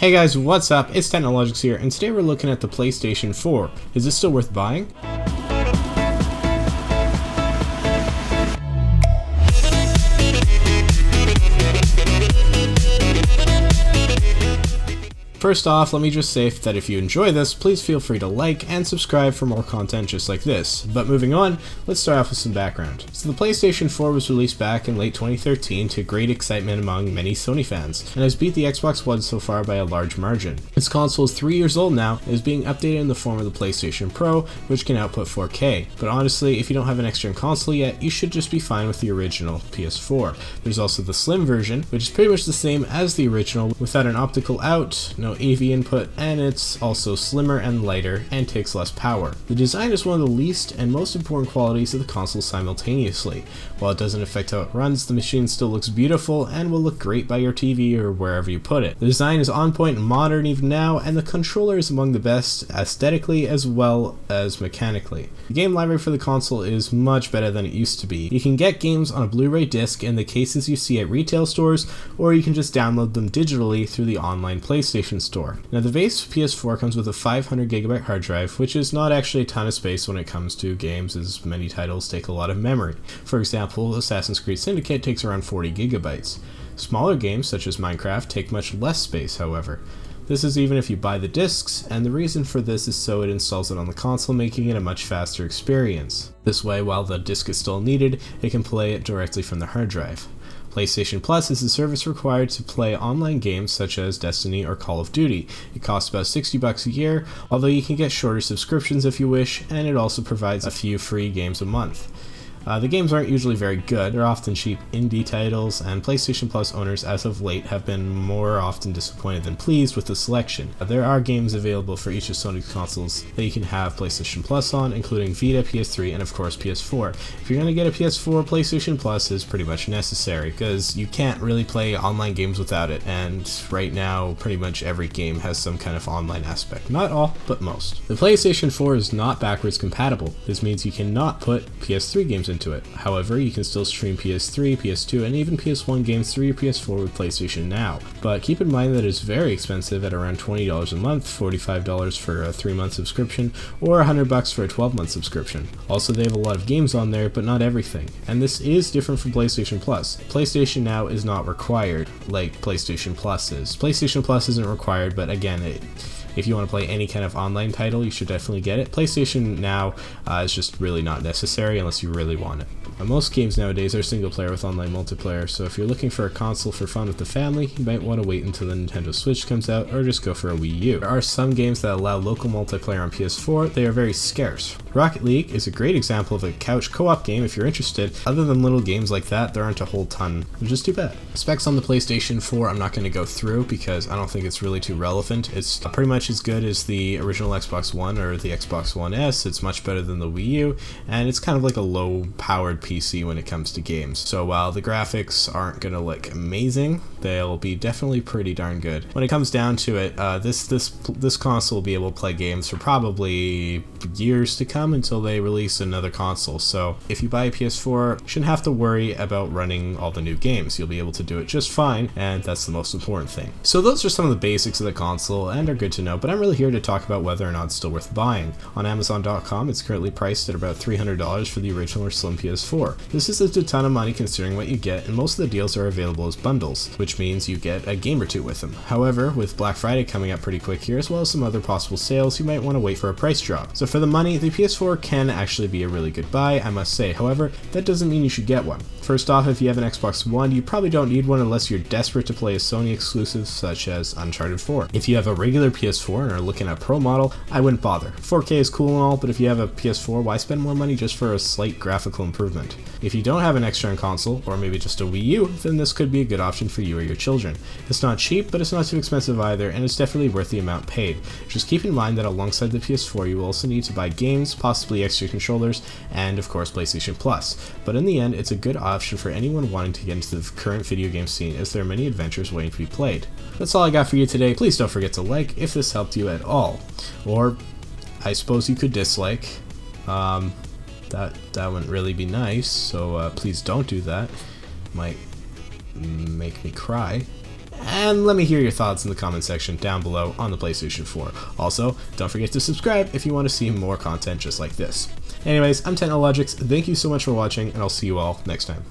Hey guys, what's up? It's Technologics here, and today we're looking at the PlayStation 4. Is this still worth buying? First off, let me just say that if you enjoy this, please feel free to like and subscribe for more content just like this. But moving on, let's start off with some background. So the PlayStation 4 was released back in late 2013 to great excitement among many Sony fans, and has beat the Xbox One so far by a large margin. This console is 3 years old now and is being updated in the form of the PlayStation Pro, which can output 4K. But honestly, if you don't have an next-gen console yet, you should just be fine with the original PS4. There's also the Slim version, which is pretty much the same as the original, without an optical out, no AV input, and it's also slimmer and lighter and takes less power. The design is one of the least and most important qualities of the console simultaneously. While it doesn't affect how it runs, the machine still looks beautiful and will look great by your TV or wherever you put it. The design is on point and modern even now, and the controller is among the best aesthetically as well as mechanically. The game library for the console is much better than it used to be. You can get games on a Blu-ray disc in the cases you see at retail stores, or you can just download them digitally through the online PlayStation Store. Now the base PS4 comes with a 500GB hard drive, which is not actually a ton of space when it comes to games, as many titles take a lot of memory. For example, Assassin's Creed Syndicate takes around 40GB. Smaller games such as Minecraft take much less space, however. This is even if you buy the discs, and the reason for this is so it installs it on the console, making it a much faster experience. This way, while the disc is still needed, it can play it directly from the hard drive. PlayStation Plus is a service required to play online games such as Destiny or Call of Duty. It costs about $60 a year, although you can get shorter subscriptions if you wish, and it also provides a few free games a month. The games aren't usually very good, they're often cheap indie titles, and PlayStation Plus owners as of late have been more often disappointed than pleased with the selection. There are games available for each of Sony's consoles that you can have PlayStation Plus on, including Vita, PS3, and of course PS4. If you're going to get a PS4, PlayStation Plus is pretty much necessary, because you can't really play online games without it, and right now pretty much every game has some kind of online aspect. Not all, but most. The PlayStation 4 is not backwards compatible. This means you cannot put PS3 games into it. However, you can still stream PS3, PS2, and even PS1 games through your PS4 with PlayStation Now. But keep in mind that it's very expensive at around $20 a month, $45 for a 3-month subscription, or $100 for a 12-month subscription. Also, they have a lot of games on there, but not everything. And this is different from PlayStation Plus. PlayStation Now is not required like PlayStation Plus is. PlayStation Plus isn't required, but again, if you want to play any kind of online title, you should definitely get it. PlayStation Now is just really not necessary unless you really want it. Most games nowadays are single player with online multiplayer, so if you're looking for a console for fun with the family, you might want to wait until the Nintendo Switch comes out, or just go for a Wii U. There are some games that allow local multiplayer on PS4, they are very scarce. Rocket League is a great example of a couch co-op game if you're interested. Other than little games like that, there aren't a whole ton, which is too bad. Specs on the PlayStation 4 I'm not going to go through because I don't think it's really too relevant. It's pretty much as good as the original Xbox One or the Xbox One S. It's much better than the Wii U, and it's kind of like a low-powered PC when it comes to games. So while the graphics aren't going to look amazing, they'll be definitely pretty darn good. When it comes down to it, this console will be able to play games for probably years to come until they release another console. So if you buy a PS4, you shouldn't have to worry about running all the new games. You'll be able to do it just fine, and that's the most important thing. So those are some of the basics of the console, and are good to know, but I'm really here to talk about whether or not it's still worth buying. On Amazon.com, it's currently priced at about $300 for the original or Slim PS4. This isn't a ton of money considering what you get, and most of the deals are available as bundles, which means you get a game or two with them. However, with Black Friday coming up pretty quick here, as well as some other possible sales, you might want to wait for a price drop. So for the money, the PS4 can actually be a really good buy, I must say. However, that doesn't mean you should get one. First off, if you have an Xbox One, you probably don't need one unless you're desperate to play a Sony exclusive such as Uncharted 4. If you have a regular PS4 and are looking at a Pro model, I wouldn't bother. 4K is cool and all, but if you have a PS4, why spend more money just for a slight graphical improvement? If you don't have an next-gen console, or maybe just a Wii U, then this could be a good option for you or your children. It's not cheap, but it's not too expensive either, and it's definitely worth the amount paid. Just keep in mind that alongside the PS4, you will also need to buy games, possibly extra controllers, and of course PlayStation Plus. But in the end, it's a good option for anyone wanting to get into the current video game scene, as there are many adventures waiting to be played. That's all I got for you today. Please don't forget to like if this helped you at all. Or, I suppose you could dislike. That wouldn't really be nice, so please don't do that. Might make me cry. and let me hear your thoughts in the comment section down below on the PlayStation 4. Also, don't forget to subscribe if you want to see more content just like this. Anyways, I'm Technologics, thank you so much for watching, and I'll see you all next time.